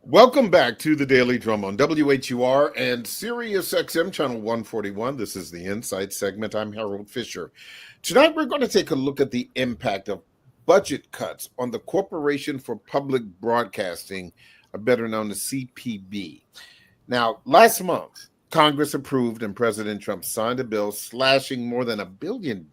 Welcome back to the Daily Drum on WHUR and Sirius XM Channel 141. This is the Insight segment. I'm Harold Fisher. Tonight we're going to take a look at the impact of budget cuts on the Corporation for Public Broadcasting, better known as CPB. Now, last month, Congress approved and President Trump signed a bill slashing more than $1 billion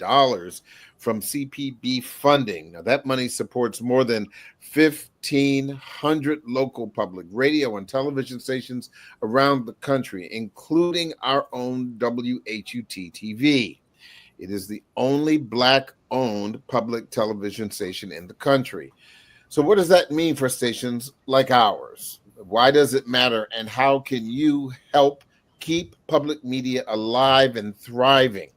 from CPB funding. Now, that money supports more than 1,500 local public radio and television stations around the country, including our own WHUT-TV. It is the only Black-owned public television station in the country. So what does that mean for stations like ours? Why does it matter, and how can you help keep public media alive and thriving?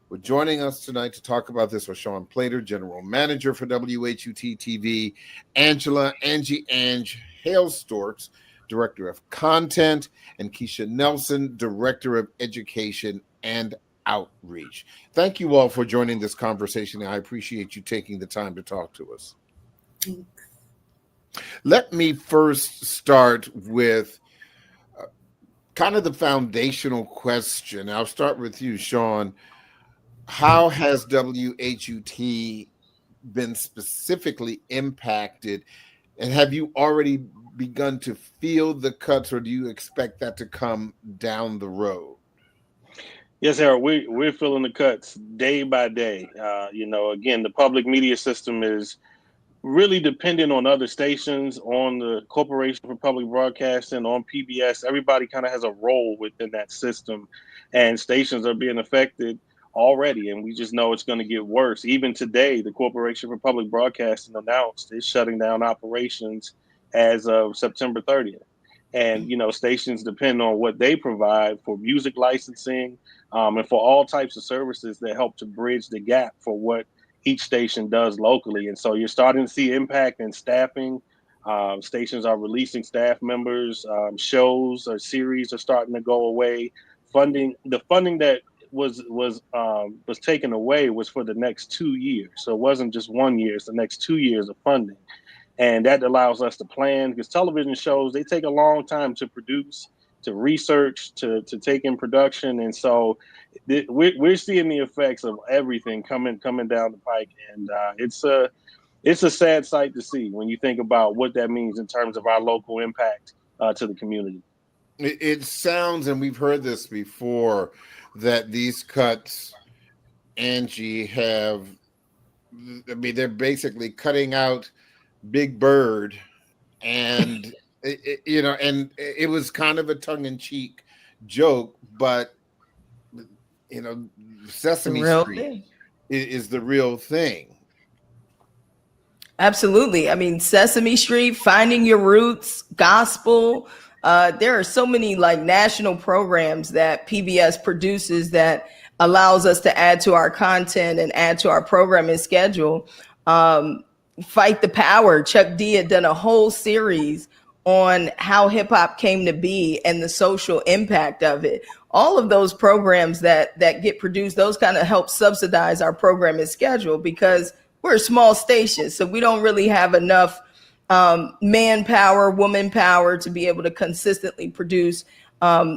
Well, joining us tonight to talk about this are Sean Plater, General Manager for WHUT-TV, Angie Hale-Storks, Director of Content, and Keisha Nelson, Director of Education and Outreach. Thank you all for joining this conversation. I appreciate you taking the time to talk to us. Thanks. Let me first start with kind of the foundational question. I'll start with you, Sean. How has WHUT been specifically impacted, and have you already begun to feel the cuts, or do you expect that to come down the road? Yes, Harold, we're feeling the cuts day by day. Again, the public media system is really dependent on other stations, on the Corporation for Public Broadcasting, on PBS. Everybody kind of has a role within that system, and stations are being affected already, and we just know it's going to get worse. Even today, the Corporation for Public Broadcasting announced it's shutting down operations as of September 30th. And, stations depend on what they provide for music licensing and for all types of services that help to bridge the gap for what each station does locally. And so you're starting to see impact in staffing. Stations are releasing staff members, shows or series are starting to go away. The funding that was taken away was for the next 2 years. So it wasn't just 1 year, it's the next 2 years of funding. And that allows us to plan, because television shows, they take a long time to produce, to research, to take in production. And so we're seeing the effects of everything coming down the pike. And it's a sad sight to see when you think about what that means in terms of our local impact to the community. It sounds, and we've heard this before, that these cuts, Angie, they're basically cutting out Big Bird, and it was kind of a tongue-in-cheek joke, but Sesame Street is the real thing. Absolutely. I mean, Sesame Street, Finding Your Roots, Gospel. There are so many national programs that PBS produces that allows us to add to our content and add to our programming schedule. Fight the Power. Chuck D had done a whole series on how hip hop came to be and the social impact of it. All of those programs that get produced, those kind of help subsidize our programming schedule, because we're a small station. So we don't really have enough manpower, woman power to be able to consistently produce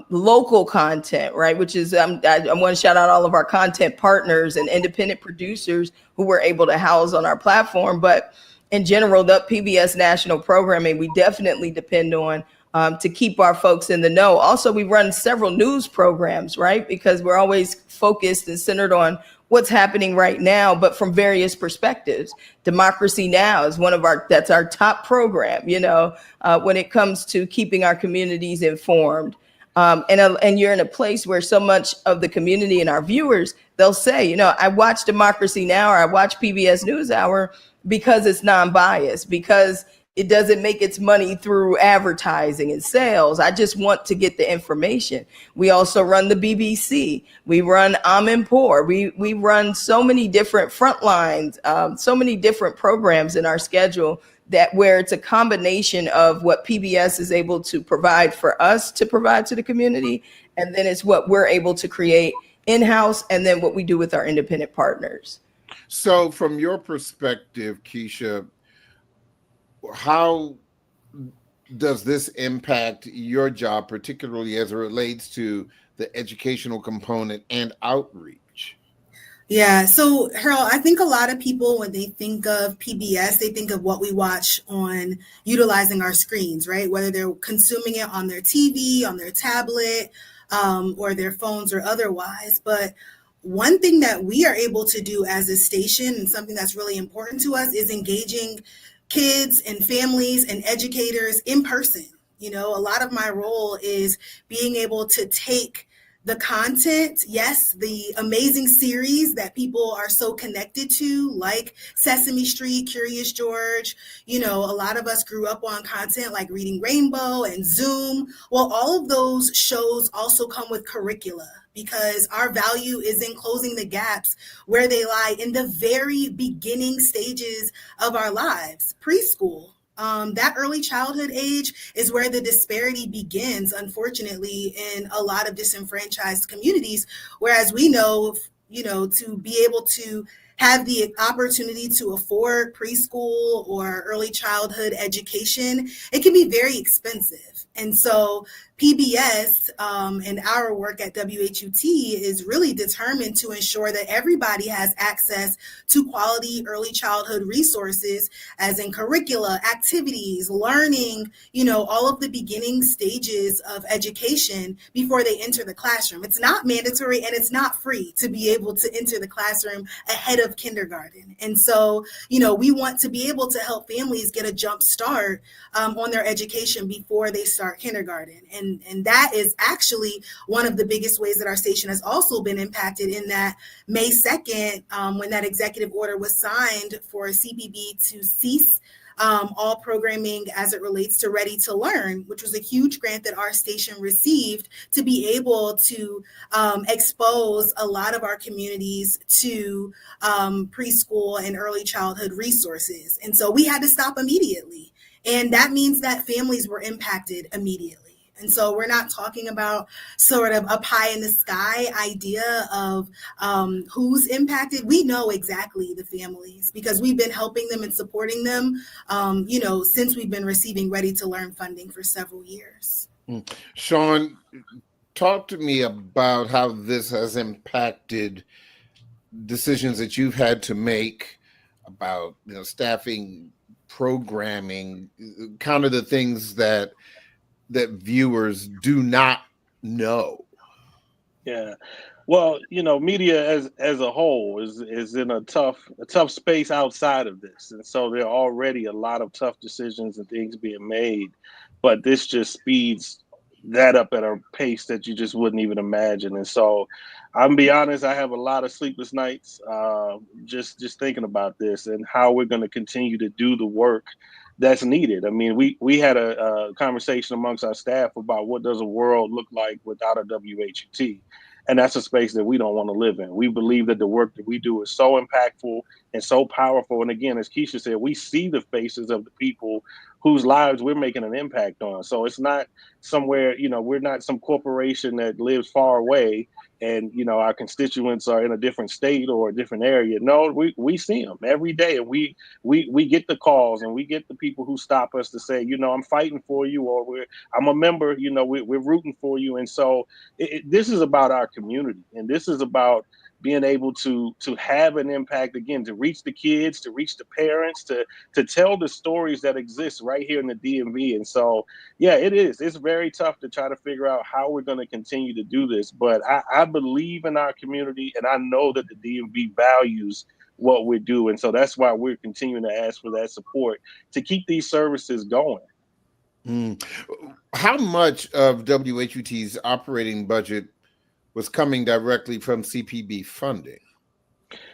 local content, right? Which is, I want to shout out all of our content partners and independent producers who we're able to house on our platform. But in general, the PBS national programming, we definitely depend on to keep our folks in the know. Also, we run several news programs, right? Because we're always focused and centered on what's happening right now, but from various perspectives. Democracy Now! Is that's our top program, when it comes to keeping our communities informed. And you're in a place where so much of the community and our viewers, they'll say, I watch Democracy Now! Or I watch PBS NewsHour because it's non-biased, because it doesn't make its money through advertising and sales. I just want to get the information. We also run the BBC. We run Amin-Pour. We run so many different front lines, so many different programs in our schedule where it's a combination of what PBS is able to provide for us to provide to the community, and then it's what we're able to create in-house, and then what we do with our independent partners. So from your perspective, Keisha, how does this impact your job, particularly as it relates to the educational component and outreach? Yeah, so Harold, I think a lot of people, when they think of PBS, they think of what we watch on utilizing our screens, right? Whether they're consuming it on their TV, on their tablet, or their phones or otherwise. But one thing that we are able to do as a station, and something that's really important to us, is engaging kids and families and educators in person. You know, a lot of my role is being able to take the content, yes, the amazing series that people are so connected to, like Sesame Street, Curious George. You know, a lot of us grew up on content like Reading Rainbow and Zoom. Well, all of those shows also come with curricula, because our value is in closing the gaps where they lie in the very beginning stages of our lives, preschool. That early childhood age is where the disparity begins, unfortunately, in a lot of disenfranchised communities. Whereas we know, you know, to be able to have the opportunity to afford preschool or early childhood education, it can be very expensive. And so PBS and our work at WHUT is really determined to ensure that everybody has access to quality early childhood resources, as in curricula, activities, learning, you know, all of the beginning stages of education before they enter the classroom. It's not mandatory and it's not free to be able to enter the classroom ahead of kindergarten. And so, you know, we want to be able to help families get a jump start on their education before they start kindergarten. And that is actually one of the biggest ways that our station has also been impacted, in that May 2nd, when that executive order was signed for CPB to cease all programming as it relates to Ready to Learn, which was a huge grant that our station received to be able to expose a lot of our communities to preschool and early childhood resources. And so we had to stop immediately. And that means that families were impacted immediately. And so we're not talking about sort of a pie in the sky idea of who's impacted. We know exactly the families, because we've been helping them and supporting them, you know, since we've been receiving Ready to Learn funding for several years. Sean, talk to me about how this has impacted decisions that you've had to make about, you know, staffing, programming, kind of the things that viewers do not know. Yeah. Well, you know, media as a whole is in a tough space outside of this. And so there are already a lot of tough decisions and things being made, but this just speeds that up at a pace that you just wouldn't even imagine. And so I'm be honest, I have a lot of sleepless nights just thinking about this and how we're going to continue to do the work that's needed. I mean, we had a conversation amongst our staff about what does a world look like without a WHUT. And that's a space that we don't want to live in. We believe that the work that we do is so impactful and so powerful. And again, as Keisha said, we see the faces of the people whose lives we're making an impact on. So it's not somewhere, you know, we're not some corporation that lives far away and, you know, our constituents are in a different state or a different area. No, we see them every day. And we get the calls and we get the people who stop us to say, you know, I'm fighting for you, or I'm a member, you know, we're rooting for you. And so this is about our community, and this is about being able to have an impact, again, to reach the kids, to reach the parents, to tell the stories that exist right here in the DMV. And so, yeah, it's very tough to try to figure out how we're going to continue to do this. But I believe in our community, and I know that the DMV values what we do. And so that's why we're continuing to ask for that support to keep these services going. How much of WHUT's operating budget was coming directly from CPB funding?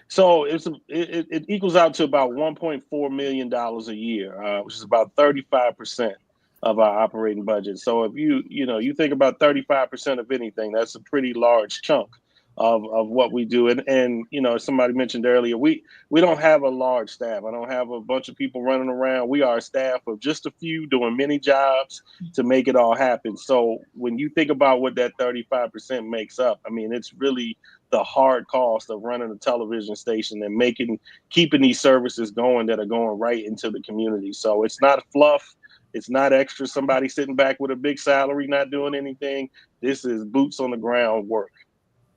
So it equals out to about $1.4 million a year, which is about 35% of our operating budget. So if you think about 35% of anything, that's a pretty large chunk of what we do. And you know, somebody mentioned earlier, we don't have a large staff. I don't have a bunch of people running around. We are a staff of just a few doing many jobs to make it all happen. So when you think about what that 35% makes up, I mean, it's really the hard cost of running a television station and keeping these services going that are going right into the community. So it's not fluff. It's not extra somebody sitting back with a big salary not doing anything. This is boots on the ground work.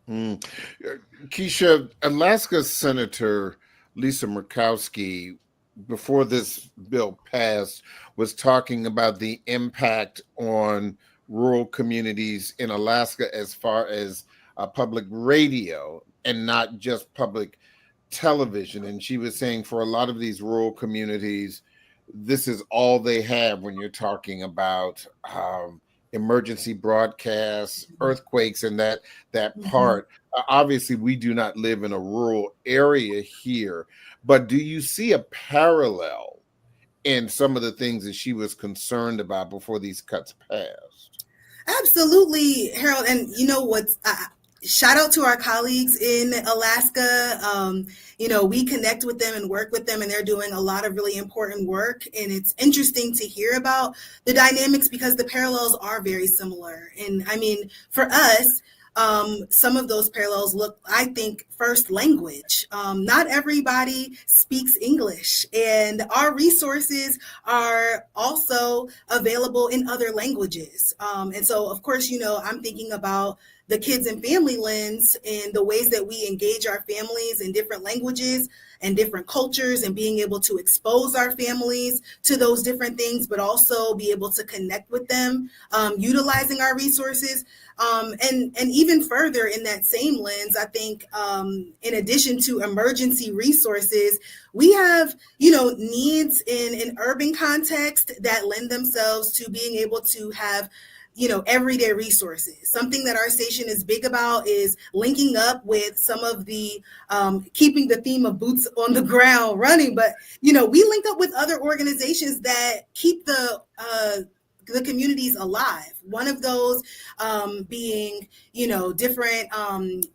Keisha, Alaska Senator Lisa Murkowski, before this bill passed, was talking about the impact on rural communities in Alaska as far as public radio and not just public television. And she was saying for a lot of these rural communities, this is all they have when you're talking about emergency broadcasts, earthquakes, and that part. Obviously, we do not live in a rural area here, but do you see a parallel in some of the things that she was concerned about before these cuts passed? Absolutely, Harold. And you know what? Shout out to our colleagues in Alaska. We connect with them and work with them, and they're doing a lot of really important work. And it's interesting to hear about the dynamics because the parallels are very similar. And I mean, for us, some of those parallels look, I think, first language. Not everybody speaks English, and our resources are also available in other languages. And so, of course, I'm thinking about the kids and family lens and the ways that we engage our families in different languages and different cultures, and being able to expose our families to those different things, but also be able to connect with them, utilizing our resources. And even further in that same lens, I think in addition to emergency resources, we have, needs in an urban context that lend themselves to being able to have everyday resources. Something that our station is big about is linking up with some of the, keeping the theme of boots on the ground running, but, we link up with other organizations that keep the communities alive. One of those being, different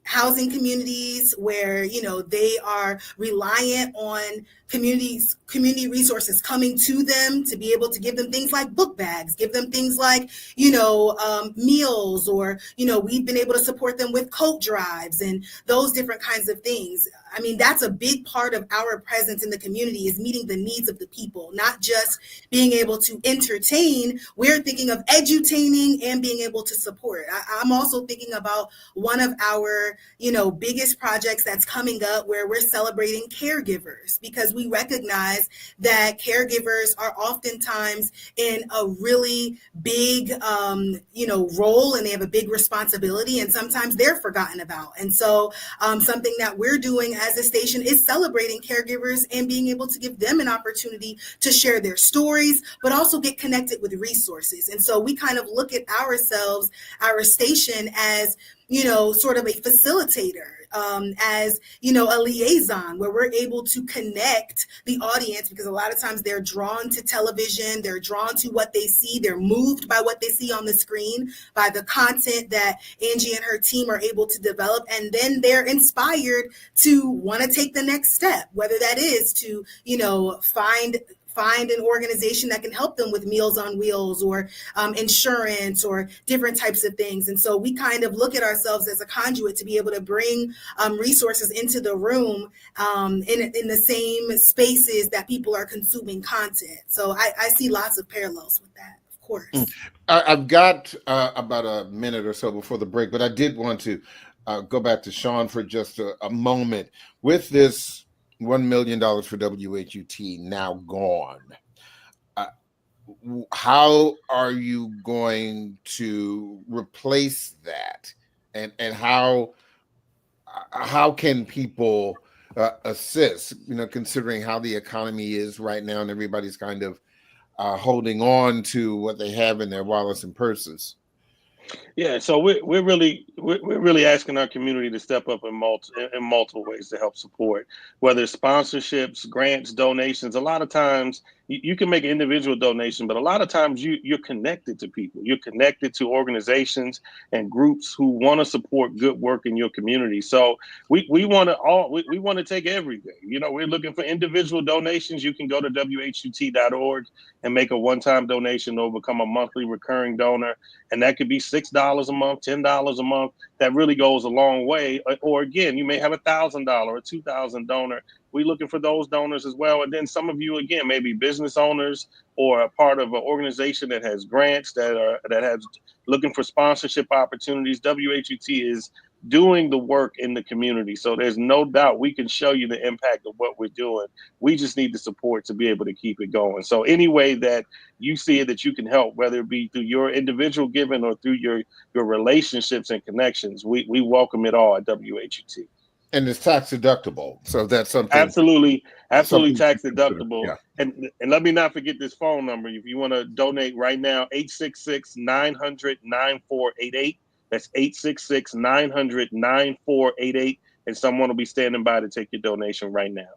housing communities where, they are reliant on community resources coming to them to be able to give them things like book bags, give them things like, meals, or, we've been able to support them with coat drives and those different kinds of things. I mean, that's a big part of our presence in the community, is meeting the needs of the people, not just being able to entertain. We're thinking of edutaining and being able to support. I'm also thinking about one of our, biggest projects that's coming up, where we're celebrating caregivers, because we recognize that caregivers are oftentimes in a really big, role, and they have a big responsibility, and sometimes they're forgotten about. And so something that we're doing as a station is celebrating caregivers and being able to give them an opportunity to share their stories, but also get connected with resources. And so we kind of look at ourselves, our station, as, sort of a facilitator, as, a liaison, where we're able to connect the audience, because a lot of times they're drawn to television, they're drawn to what they see, they're moved by what they see on the screen, by the content that Angie and her team are able to develop, and then they're inspired to want to take the next step, whether that is to, find an organization that can help them with Meals on Wheels, or insurance, or different types of things. And so we kind of look at ourselves as a conduit to be able to bring resources into the room in the same spaces that people are consuming content. So I see lots of parallels with that, of course. I've got about a minute or so before the break, but I did want to go back to Sean for just a moment. With this $1 million for WHUT now gone, how are you going to replace that, and how can people assist? Considering how the economy is right now, and everybody's kind of holding on to what they have in their wallets and purses. Yeah, so we're really asking our community to step up in multiple ways to help support, whether it's sponsorships, grants, donations. A lot of times you can make an individual donation, but a lot of times you're connected to people. You're connected to organizations and groups who want to support good work in your community. So we want to take everything. We're looking for individual donations. You can go to WHUT.org and make a one-time donation or become a monthly recurring donor. And that could be $6 a month, $10 a month. That really goes a long way. Or again, you may have $1,000 or $2,000 donor we're looking for those donors as well. And then some of you, again, maybe business owners or a part of an organization that has grants that has looking for sponsorship opportunities. WHUT is doing the work in the community. So there's no doubt we can show you the impact of what we're doing. We just need the support to be able to keep it going. So any way that you see it that you can help, whether it be through your individual giving or through your relationships and connections, we welcome it all at WHUT. And it's tax deductible. So that's something. Absolutely tax deductible. Yeah. And let me not forget this phone number. If you want to donate right now, 866-900-9488. That's 866-900-9488. And someone will be standing by to take your donation right now.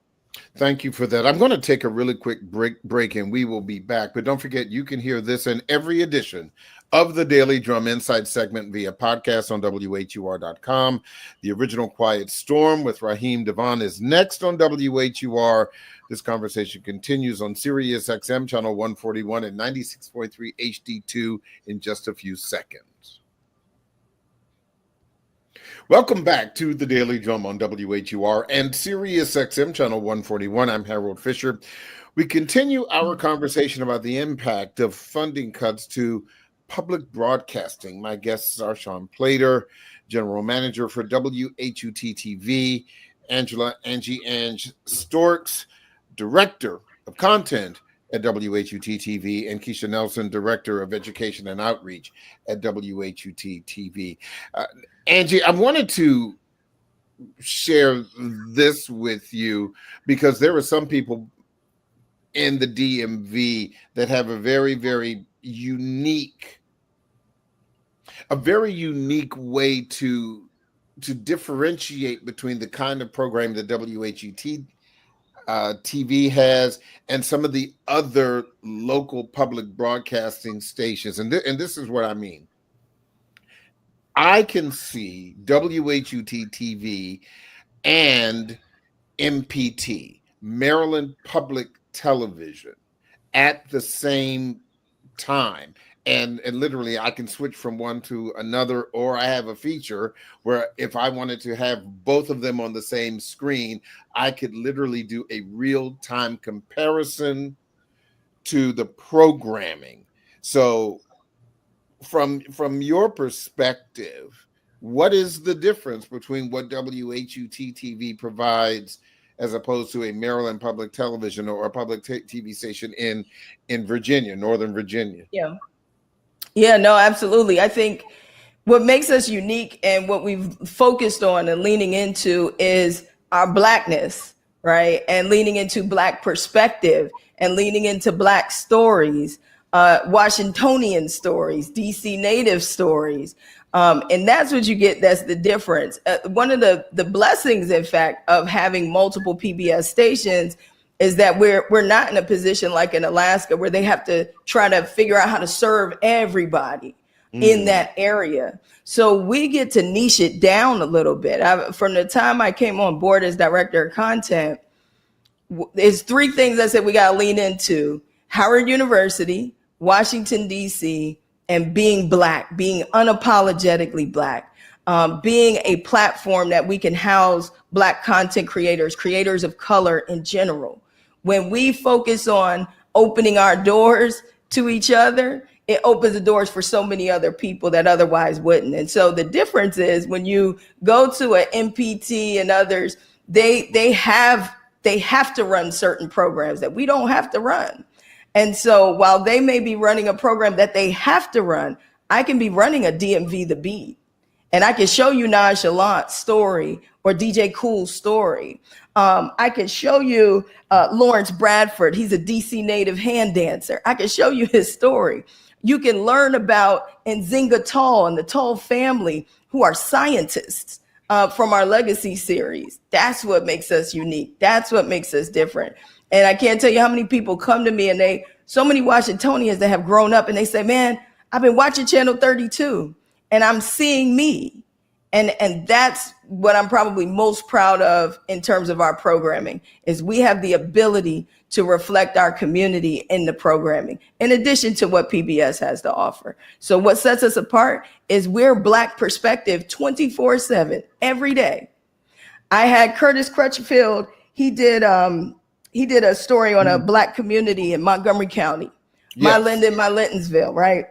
Thank you for that. I'm going to take a really quick break and we will be back. But don't forget, you can hear this in every edition of the Daily Drum Insight segment via podcast on WHUR.com. The original Quiet Storm with Raheem Devon is next on WHUR. This conversation continues on Sirius XM channel 141 and 96.3 HD2 in just a few seconds. Welcome back to the Daily Drum on WHUR and Sirius XM channel 141. I'm Harold Fisher. We continue our conversation about the impact of funding cuts to public broadcasting. My guests are Sean Plater, General Manager for WHUT-TV, Angie Storks, Director of Content at WHUT-TV, and Keisha Nelson, Director of Education and Outreach at WHUT-TV. Angie, I wanted to share this with you because there are some people in the DMV that have a very, very unique way to differentiate between the kind of program that WHUT TV has and some of the other local public broadcasting stations. And this is what I mean. I can see WHUT TV and MPT, Maryland Public Television, at the same time. And literally I can switch from one to another, or I have a feature where if I wanted to have both of them on the same screen, I could literally do a real-time comparison to the programming. So from your perspective, what is the difference between what WHUT-TV provides as opposed to a Maryland Public Television or a public TV station in Virginia, Northern Virginia? Yeah, no, absolutely. I think what makes us unique and what we've focused on and leaning into is our Blackness, right? And leaning into Black perspective and leaning into Black stories, Washingtonian stories, DC native stories. And that's what you get. That's the difference. One of the blessings, in fact, of having multiple PBS stations is that we're not in a position like in Alaska where they have to try to figure out how to serve everybody in that area. So we get to niche it down a little bit. From the time I came on board as director of content, there's three things I said we got to lean into: Howard University, Washington, D.C., and being Black, being unapologetically Black, being a platform that we can house Black content creators of color in general. When we focus on opening our doors to each other, it opens the doors for so many other people that otherwise wouldn't. And so the difference is when you go to an MPT and others, they have to run certain programs that we don't have to run. And so while they may be running a program that they have to run, I can be running a DMV The Beat. And I can show you Nonchalant's story or DJ Cool's story. I can show you Lawrence Bradford. He's a DC native hand dancer. I can show you his story. You can learn about Nzinga Tall and the Tall family, who are scientists from our Legacy series. That's what makes us unique. That's what makes us different. And I can't tell you how many people come to me and so many Washingtonians that have grown up and they say, man, I've been watching Channel 32 and I'm seeing me. And that's what I'm probably most proud of in terms of our programming, is we have the ability to reflect our community in the programming, in addition to what PBS has to offer. So what sets us apart is we're Black perspective 24/7 every day. I had Curtis Crutchfield he did a story on a Black community in Montgomery County, My Linden, My Lintonsville, right?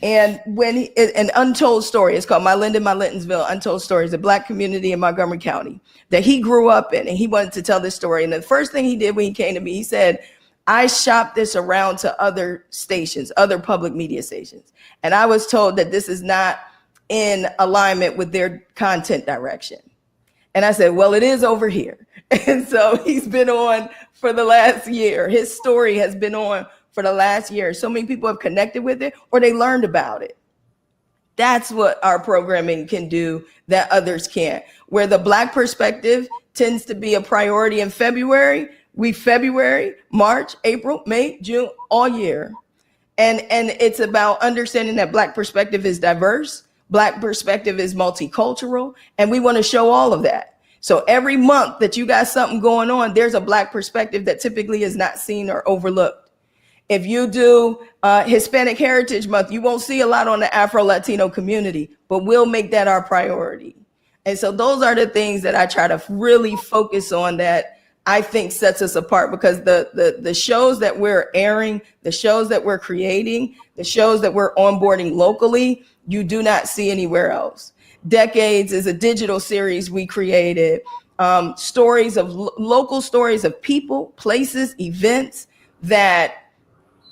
And an untold story, it's called My Linden, My Lintonsville, Untold Stories, a Black community in Montgomery County that he grew up in, and he wanted to tell this story. And the first thing he did when he came to me, he said, I shopped this around to other stations, other public media stations. And I was told that this is not in alignment with their content direction. And I said, well, it is over here. And so he's been on for the last year. His story has been on for the last year. So many people have connected with it or they learned about it. That's what our programming can do that others can't. Where the Black perspective tends to be a priority in February, February, March, April, May, June, all year. And it's about understanding that Black perspective is diverse, Black perspective is multicultural, and we want to show all of that. So every month that you got something going on, there's a Black perspective that typically is not seen or overlooked. If you do Hispanic Heritage Month, you won't see a lot on the Afro-Latino community, but we'll make that our priority. And so those are the things that I try to really focus on that I think sets us apart, because the shows that we're airing, the shows that we're creating, the shows that we're onboarding locally, you do not see anywhere else. Decades is a digital series we created, stories of local stories of people, places, events that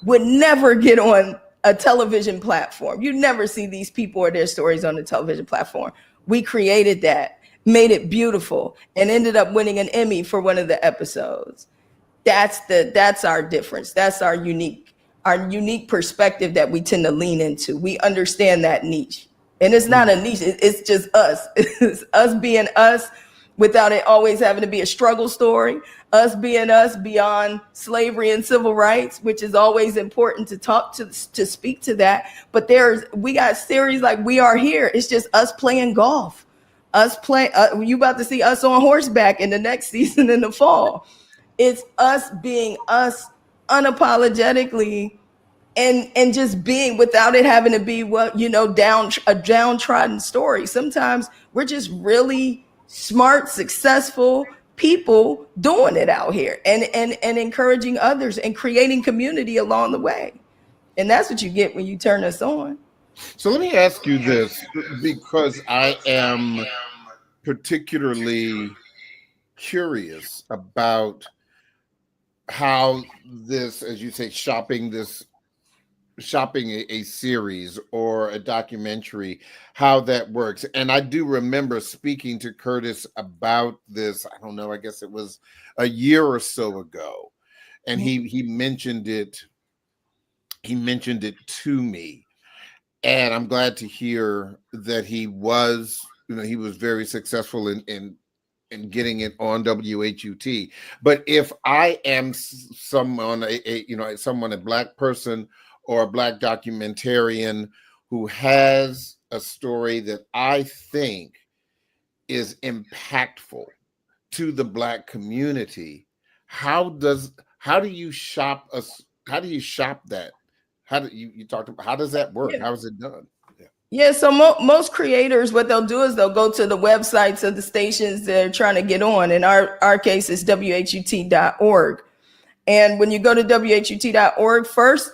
would never get on a television platform. You never see these people or their stories on the television platform. We created that, made it beautiful, and ended up winning an Emmy for one of the episodes. That's our difference. That's our unique perspective that we tend to lean into. We understand that niche. And it's not a niche, it's just us. It's us being us without it always having to be a struggle story. Us being us beyond slavery and civil rights, which is always important to speak to that. But we got series like We Are Here. It's just us playing golf. You about to see us on horseback in the next season in the fall. It's us being us unapologetically and just being, without it having to be a downtrodden story. Sometimes we're just really smart, successful people doing it out here and encouraging others and creating community along the way. And that's what you get when you turn us on. So let me ask you this, because I am particularly curious about how this, as you say, shopping a series or a documentary, how that works. And I do remember speaking to Curtis about this, I don't know, I guess it was a year or so ago. And he mentioned it to me. And I'm glad to hear that he was very successful in getting it on WHUT. But if I am someone, a Black person or a Black documentarian who has a story that I think is impactful to the Black community, how do you shop that? How does that work? Yeah. How is it done? Yeah, so most creators, what they'll do is they'll go to the websites of the stations they're trying to get on. In our case, it's WHUT.org. And when you go to WHUT.org first,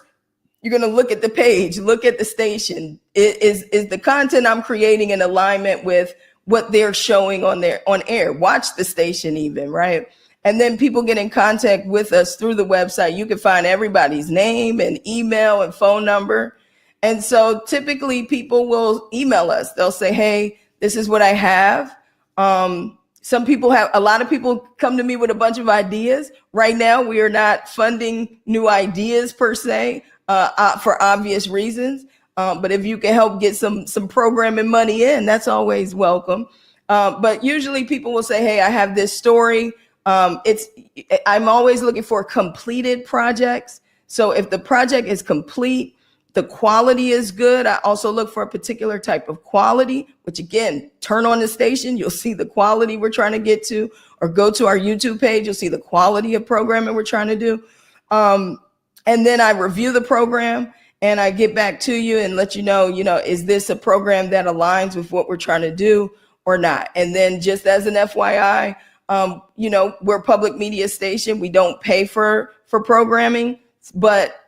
you're going to look at the page, look at the station. Is the content I'm creating in alignment with what they're showing on air? Watch the station even, right? And then people get in contact with us through the website. You can find everybody's name and email and phone number. And so typically people will email us. They'll say, hey, this is what I have. A lot of people come to me with a bunch of ideas. Right now, we are not funding new ideas per se for obvious reasons. But if you can help get some programming money in, that's always welcome. But usually people will say, hey, I have this story. I'm always looking for completed projects. So if the project is complete, the quality is good. I also look for a particular type of quality, which again, turn on the station, you'll see the quality we're trying to get to, or go to our YouTube page, you'll see the quality of programming we're trying to do. And then I review the program and I get back to you and let you know, is this a program that aligns with what we're trying to do or not? And then just as an FYI, We're a public media station. We don't pay for programming, but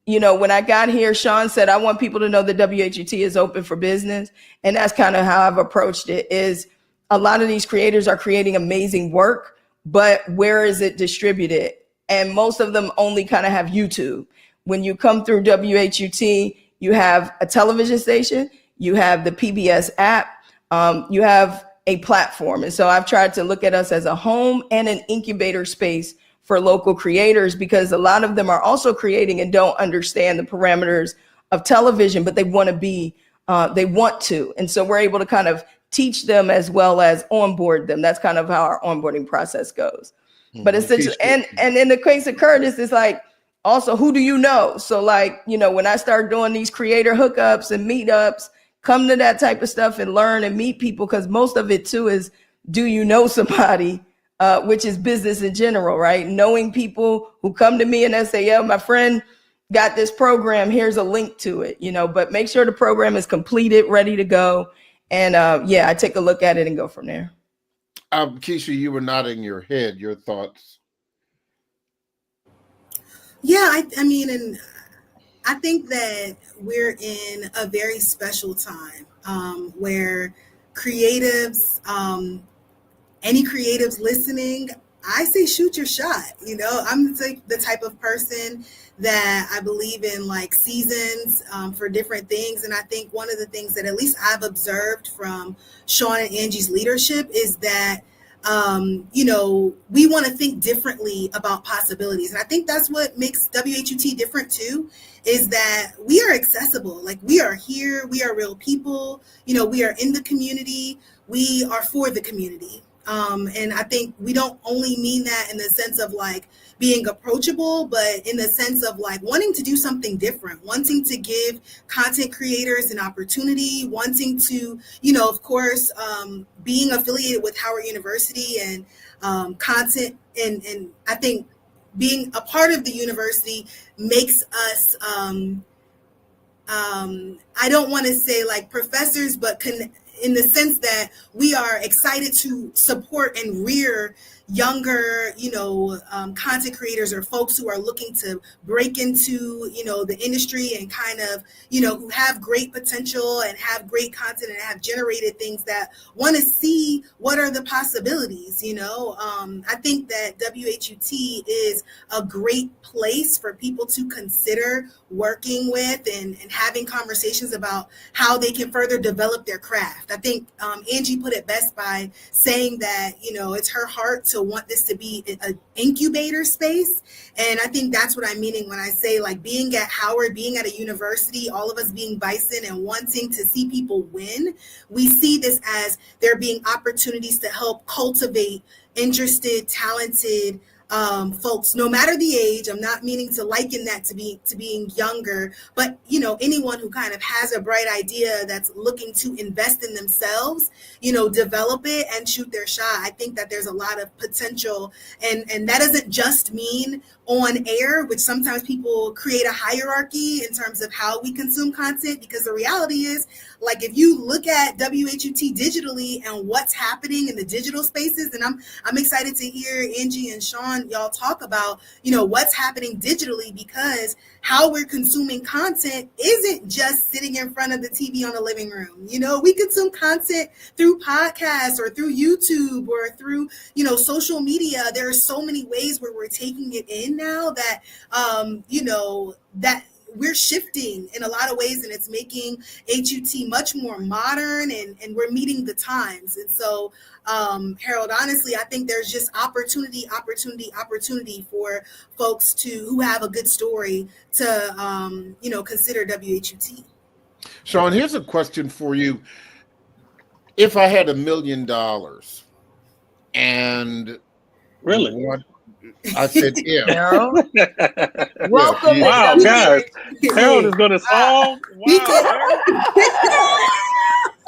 when I got here, Sean said, I want people to know that WHUT is open for business. And that's kind of how I've approached it. Is a lot of these creators are creating amazing work, but where is it distributed? And most of them only kind of have YouTube. When you come through WHUT, you have a television station, you have the PBS app, you have a platform. And so I've tried to look at us as a home and an incubator space for local creators, because a lot of them are also creating and don't understand the parameters of television, but they want to. And so we're able to kind of teach them as well as onboard them. That's kind of how our onboarding process goes. But essentially, and in the case of Curtis, it's like, also, who do you know? So like, when I start doing these creator hookups and meetups, come to that type of stuff and learn and meet people, because most of it too is, do you know somebody? Which is business in general, right? Knowing people who come to me and they say, yeah, my friend got this program, here's a link to it, but make sure the program is completed, ready to go. And I take a look at it and go from there. Keisha, you were nodding your head. Your thoughts? Yeah, I mean, and I think that we're in a very special time where creatives, any creatives listening, I say shoot your shot. I'm the type of person that I believe in like seasons for different things. And I think one of the things that at least I've observed from Sean and Angie's leadership is that, we want to think differently about possibilities. And I think that's what makes WHUT different too, is that we are accessible. Like, we are here, we are real people, we are in the community, we are for the community. And I think we don't only mean that in the sense of like being approachable, but in the sense of like wanting to do something different, wanting to give content creators an opportunity, wanting to, of course, being affiliated with Howard University and content. And I think being a part of the university makes us, I don't want to say like professors, but in the sense that we are excited to support and rear younger, content creators or folks who are looking to break into, the industry and kind of, who have great potential and have great content and have generated things that want to see what are the possibilities. I think that WHUT is a great place for people to consider working with and having conversations about how they can further develop their craft. I think Angie put it best by saying that, it's her heart to want this to be an incubator space. And I think that's what I'm meaning when I say like being at Howard, being at a university, all of us being Bison and wanting to see people win. We see this as there being opportunities to help cultivate interested, talented folks, no matter the age. I'm not meaning to liken that to being younger, but anyone who kind of has a bright idea that's looking to invest in themselves, develop it and shoot their shot. I think that there's a lot of potential, and that doesn't just mean on air, which sometimes people create a hierarchy in terms of how we consume content, because the reality is, like, if you look at WHUT digitally and what's happening in the digital spaces, and I'm excited to hear Angie and Sean, y'all talk about, what's happening digitally, because how we're consuming content isn't just sitting in front of the TV on the living room. We consume content through podcasts or through YouTube or through, social media. There are so many ways where we're taking it in now that, that we're shifting in a lot of ways, and it's making HUT much more modern, and we're meeting the times. And so, Harold, honestly, I think there's just opportunity for folks who have a good story to, consider WHUT. Sean, here's a question for you. If I had $1 million and really, I said, yeah. Welcome. Wow, guys. Harold is going to solve. Wow.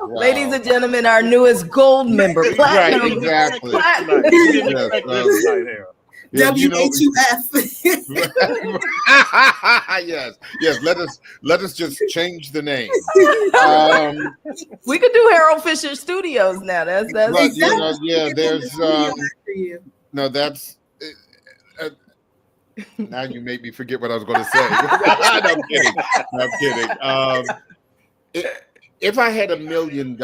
Ladies and gentlemen, our newest gold member, platinum. Right, exactly. Platinum. Yes, WHUF. Yes. Let us just change the name. We could do Harold Fisher Studios now. That's But Exactly. there's After you. no. That's now you made me forget what I was going to say. No, I'm kidding. If I had $1 million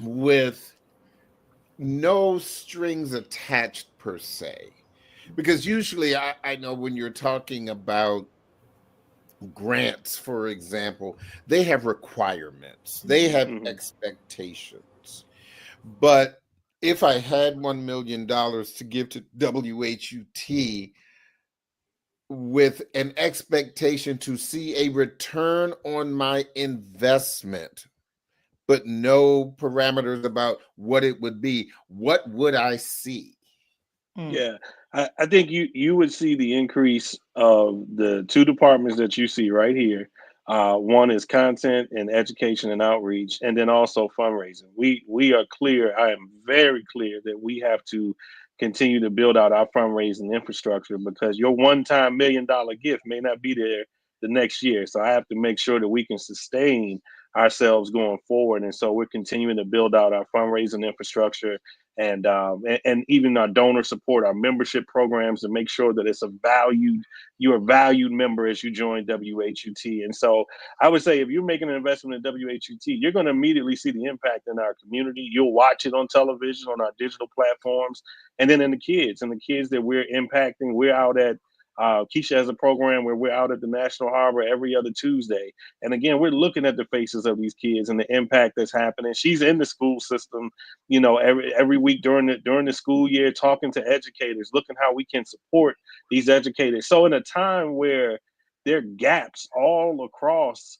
with no strings attached per se, because usually I know when you're talking about grants, for example, they have requirements, they have expectations. But if I had $1 million to give to WHUT with an expectation to see a return on my investment, but no parameters about what it would be, what would I see? Yeah, I think you would see the increase of the two departments that you see right here. One is content and education and outreach, and then also fundraising. We are clear. I am very clear that we have to continue to build out our fundraising infrastructure because your one-time $1 million gift may not be there the next year. So I have to make sure that we can sustain ourselves going forward. And so we're continuing to build out our fundraising infrastructure and even our donor support, our membership programs to make sure that you're a valued member as you join WHUT. And so I would say if you're making an investment in WHUT, you're going to immediately see the impact in our community. You'll watch it on television, on our digital platforms, and then in the kids that we're impacting. We're out at Keisha has a program where we're out at the National Harbor every other Tuesday. And again, we're looking at the faces of these kids and the impact that's happening. She's in the school system, every week during the school year, talking to educators, looking how we can support these educators. So in a time where there are gaps all across,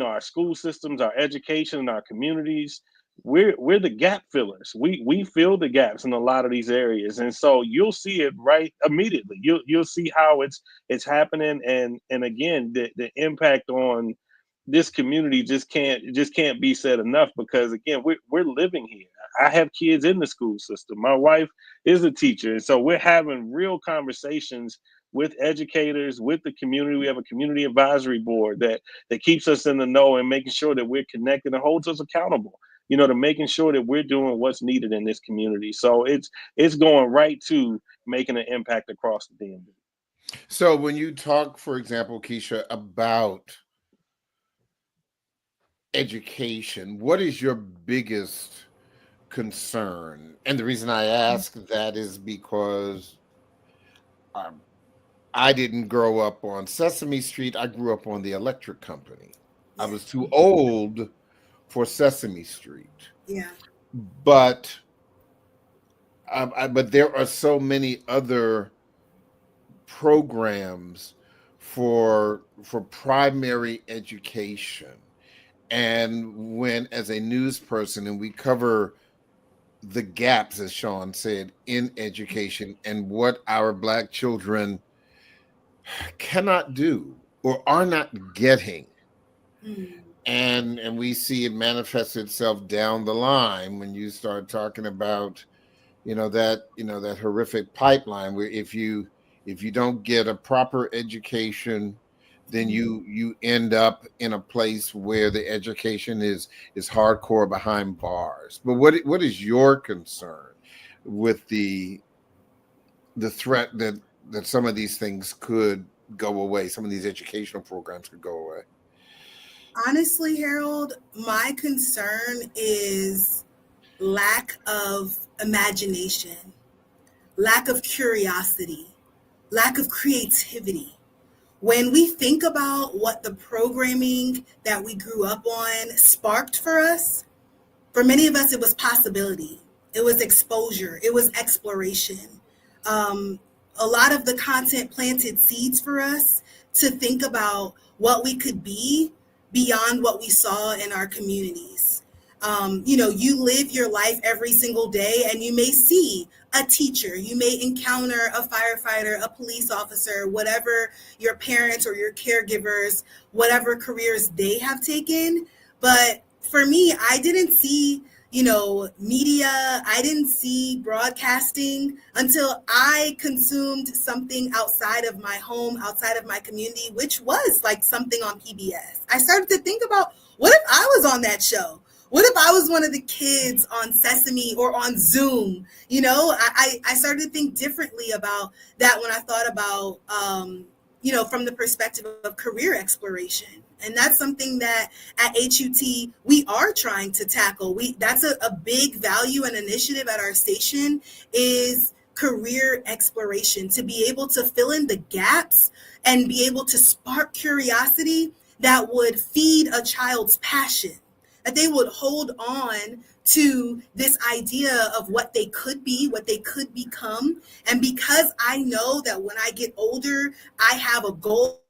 our school systems, our education, and our communities, we're the gap fillers. We fill the gaps in a lot of these areas, and so you'll see it right immediately. You'll see how it's happening, and again, the impact on this community just can't be said enough because again, we're living here. I have kids in the school system. My wife is a teacher, and so we're having real conversations with educators, with the community. We have a community advisory board that keeps us in the know and making sure that we're connected and holds us accountable, to making sure that we're doing what's needed in this community. So it's going right to making an impact across the DMV. So when you talk, for example, Keisha, about education, what is your biggest concern? And the reason I ask that is because I didn't grow up on Sesame Street. I grew up on the electric company. I was too old for Sesame Street. Yeah. But but there are so many other programs for primary education. And when, as a news person, and we cover the gaps, as Sean said, in education and what our Black children cannot do or are not getting. And we see it manifest itself down the line when you start talking about, that horrific pipeline where if you don't get a proper education, then you end up in a place where the education is hardcore behind bars. But what is your concern with the threat that some of these things could go away, some of these educational programs could go away? Honestly, Harold, my concern is lack of imagination, lack of curiosity, lack of creativity. When we think about what the programming that we grew up on sparked for us, for many of us, it was possibility. It was exposure. It was exploration. A lot of the content planted seeds for us to think about what we could be beyond what we saw in our communities. You live your life every single day and you may see a teacher, you may encounter a firefighter, a police officer, whatever your parents or your caregivers, whatever careers they have taken. But for me, I didn't see, media. I didn't see broadcasting until I consumed something outside of my home, outside of my community, which was like something on PBS. I started to think about, what if I was on that show? What if I was one of the kids on Sesame or on Zoom? I started to think differently about that when I thought about, from the perspective of career exploration. And that's something that at HUT we are trying to tackle. That's a big value and initiative at our station, is career exploration, to be able to fill in the gaps and be able to spark curiosity that would feed a child's passion, that they would hold on to this idea of what they could be, what they could become. And because I know that when I get older, I have a goal,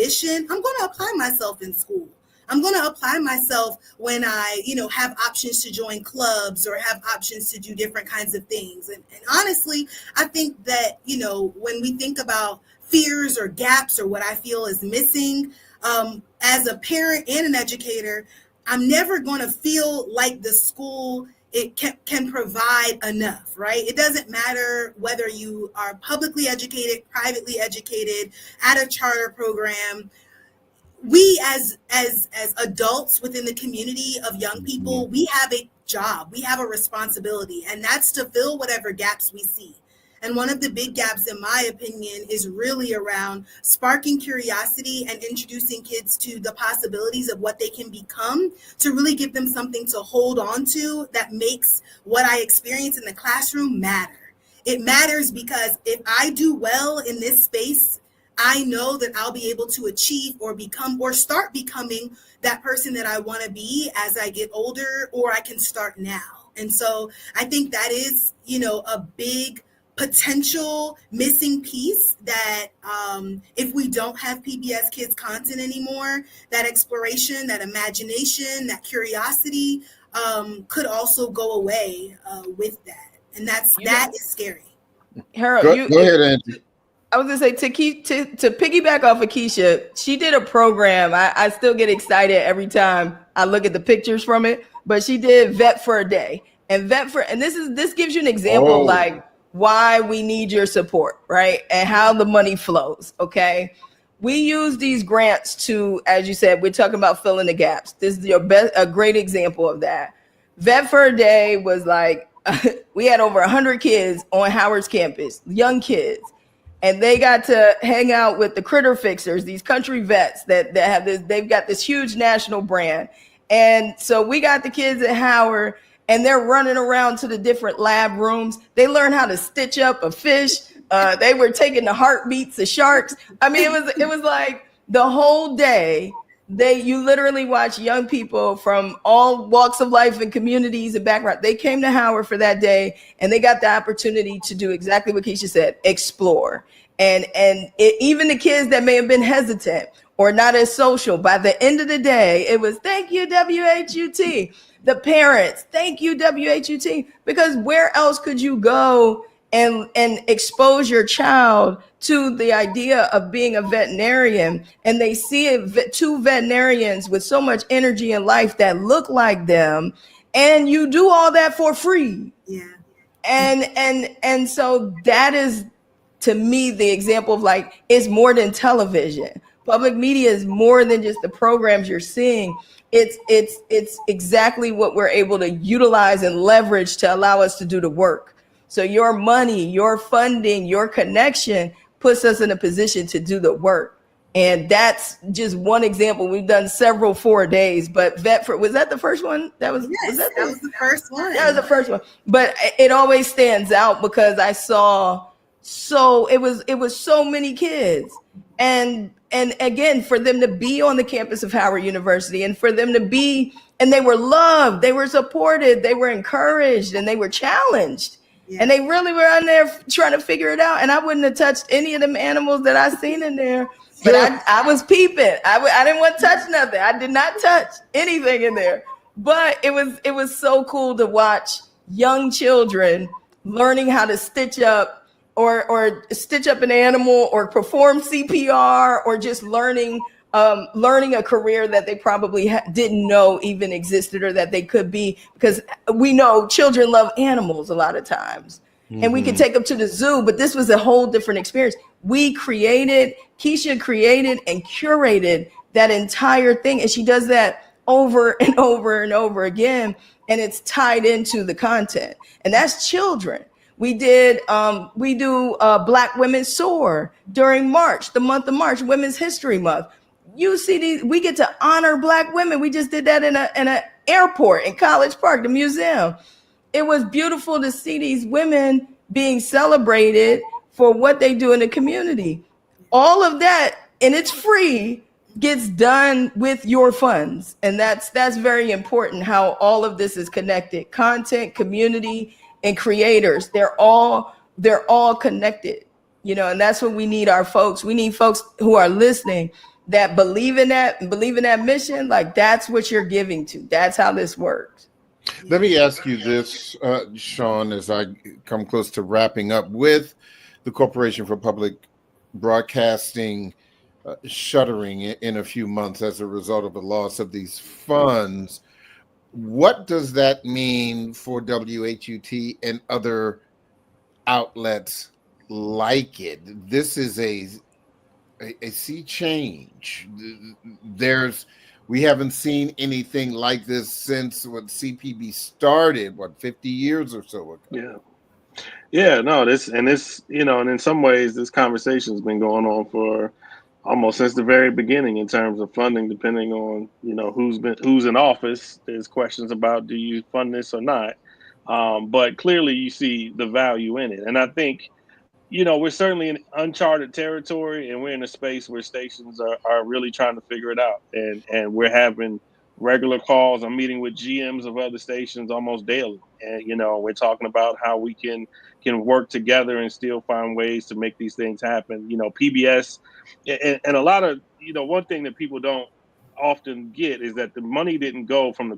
I'm going to apply myself in school. I'm going to apply myself when I, have options to join clubs or have options to do different kinds of things. And honestly, I think that, when we think about fears or gaps or what I feel is missing, as a parent and an educator, I'm never going to feel like the school can provide enough, right? It doesn't matter whether you are publicly educated, privately educated, at a charter program. We as adults within the community of young people, we have a job, we have a responsibility, and that's to fill whatever gaps we see. And one of the big gaps, in my opinion, is really around sparking curiosity and introducing kids to the possibilities of what they can become, to really give them something to hold on to that makes what I experience in the classroom matter. It matters because if I do well in this space, I know that I'll be able to achieve or become or start becoming that person that I want to be as I get older, or I can start now. And so I think that is, a big potential missing piece that if we don't have PBS Kids content anymore, that exploration, that imagination, that curiosity could also go away with that. And that is scary. Harold, go ahead, Angie. I was gonna say, to piggyback off of Keisha, she did a program. I still get excited every time I look at the pictures from it, but she did Vet for a Day. And this gives you an example of like why we need your support, right? And how the money flows. Okay. We use these grants to, as you said, we're talking about filling the gaps. This is a great example of that. Vet for a Day was like, we had over 100 kids on Howard's campus, young kids. And they got to hang out with the critter fixers, these country vets that have this, they've got this huge national brand. And so we got the kids at Howard, and they're running around to the different lab rooms. They learned how to stitch up a fish. They were taking the heartbeats of sharks. I mean, it was like the whole day. You literally watch young people from all walks of life and communities and backgrounds. They came to Howard for that day, and they got the opportunity to do exactly what Keisha said: explore. And even the kids that may have been hesitant or not as social, by the end of the day, it was thank you, WHUT. The parents, thank you, WHUT, because where else could you go and expose your child to the idea of being a veterinarian, and they see two veterinarians with so much energy and life that look like them, and you do all that for free. Yeah. And so that is, to me, the example of like, it's more than television. Public media is more than just the programs you're seeing. It's exactly what we're able to utilize and leverage to allow us to do the work. So your money, your funding, your connection puts us in a position to do the work. And that's just one example. We've done several 4 days, but was that the first one? Yes, that was the first one. That was the first one. But it always stands out because I saw it was so many kids. And again, for them to be on the campus of Howard University, and for them to be, and they were loved, they were supported, they were encouraged, and they were challenged. Yeah. And they really were on there trying to figure it out. And I wouldn't have touched any of them animals that I seen in there, but I was peeping. I didn't want to touch nothing. I did not touch anything in there. But it was so cool to watch young children learning how to stitch up or stitch up an animal or perform CPR, or just learning learning a career that they probably didn't know even existed or that they could be, because we know children love animals a lot of times. And we can take them to the zoo, but this was a whole different experience. Keisha created and curated that entire thing. And she does that over and over and over again. And it's tied into the content. And that's children. We do Black Women Soar during March, the month of March, Women's History Month. You see we get to honor Black women. We just did that in an airport in College Park, the museum. It was beautiful to see these women being celebrated for what they do in the community. All of that, and it's free, gets done with your funds. And that's very important, how all of this is connected. Content, community, and creators, they're all connected, and that's what we need. Our folks, we need folks who are listening that believe in that mission. Like, that's what you're giving to. That's how this works. Let me ask you this, Sean, as I come close to wrapping up, with the Corporation for Public Broadcasting shuttering in a few months as a result of the loss of these funds. What does that mean for WHUT and other outlets like it? This is a sea change. We haven't seen anything like this since CPB started, 50 years or so ago. Yeah, no, and in some ways this conversation has been going on for almost since the very beginning in terms of funding, depending on, who's in office. There's questions about, do you fund this or not? But clearly you see the value in it. And I think, we're certainly in uncharted territory, and we're in a space where stations are really trying to figure it out. And we're having regular calls. I'm meeting with GMs of other stations almost daily. And, we're talking about how we can work together and still find ways to make these things happen. PBS and a lot of, one thing that people don't often get is that the money didn't go from the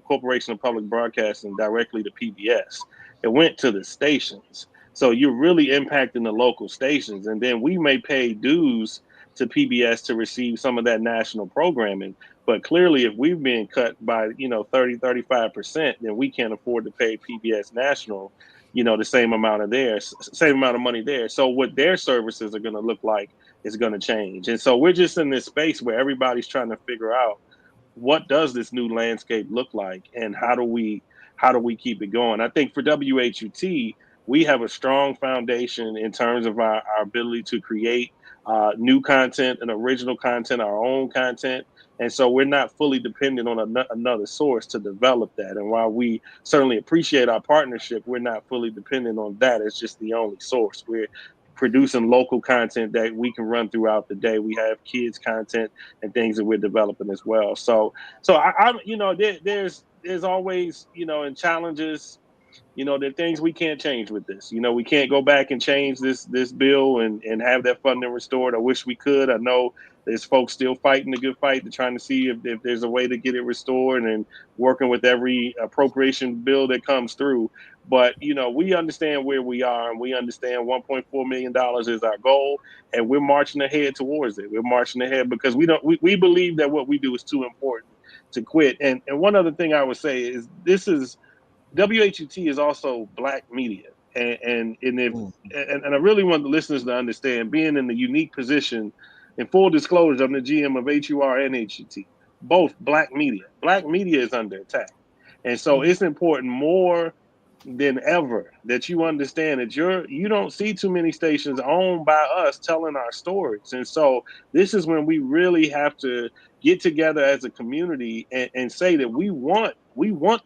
Corporation of Public Broadcasting directly to PBS. It went to the stations. So you're really impacting the local stations. And then we may pay dues to PBS to receive some of that national programming. But clearly, if we've been cut by, 30-35%, then we can't afford to pay PBS National, the same amount of money there. So what their services are going to look like is going to change. And so we're just in this space where everybody's trying to figure out, what does this new landscape look like, and how do we keep it going? I think for WHUT, we have a strong foundation in terms of our ability to create new content and original content, our own content. And so we're not fully dependent on another source to develop that. And while we certainly appreciate our partnership, we're not fully dependent on that as just the only source. We're producing local content that we can run throughout the day. We have kids content and things that we're developing as well. So there's always, and challenges. There are things we can't change with this. We can't go back and change this bill and have that funding restored. I wish we could. I know there's folks still fighting the good fight to trying to see if there's a way to get it restored, and working with every appropriation bill that comes through. But, we understand where we are, and we understand $1.4 million is our goal, and we're marching ahead towards it. We're marching ahead because we believe that what we do is too important to quit. And one other thing I would say is WHUT is also Black media. And I really want the listeners to understand, being in the unique position, in full disclosure, I'm the GM of HUR and HUT, both Black media. Black media is under attack. And so it's important more than ever that you understand that you don't see too many stations owned by us telling our stories. And so this is when we really have to get together as a community and say that we want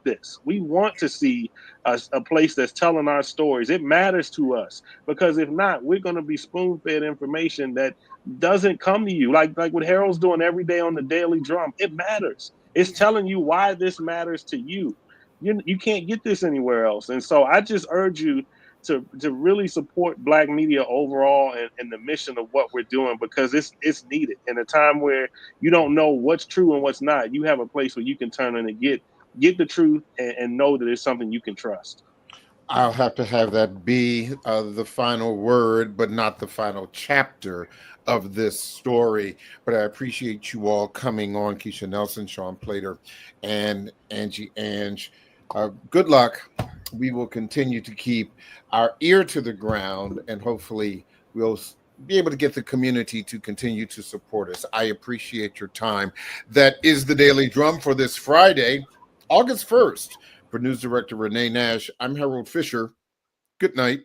this. We want to see a place that's telling our stories. It matters to us, because if not, we're going to be spoon-fed information that doesn't come to you. Like what Harold's doing every day on the Daily Drum. It matters. It's telling you why this matters to you. You can't get this anywhere else. And so I just urge you to really support Black media overall and the mission of what we're doing, because it's needed. In a time where you don't know what's true and what's not, you have a place where you can turn in and get the truth and know that it's something you can trust. I'll have to have that be the final word, but not the final chapter of this story. But I appreciate you all coming on, Keisha Nelson, Sean Plater, and Angie Ange. Good luck. We will continue to keep our ear to the ground, and hopefully we'll be able to get the community to continue to support us. I appreciate your time. That is the Daily Drum for this Friday, August 1st. For News Director Renee Nash, I'm Harold Fisher. Good night.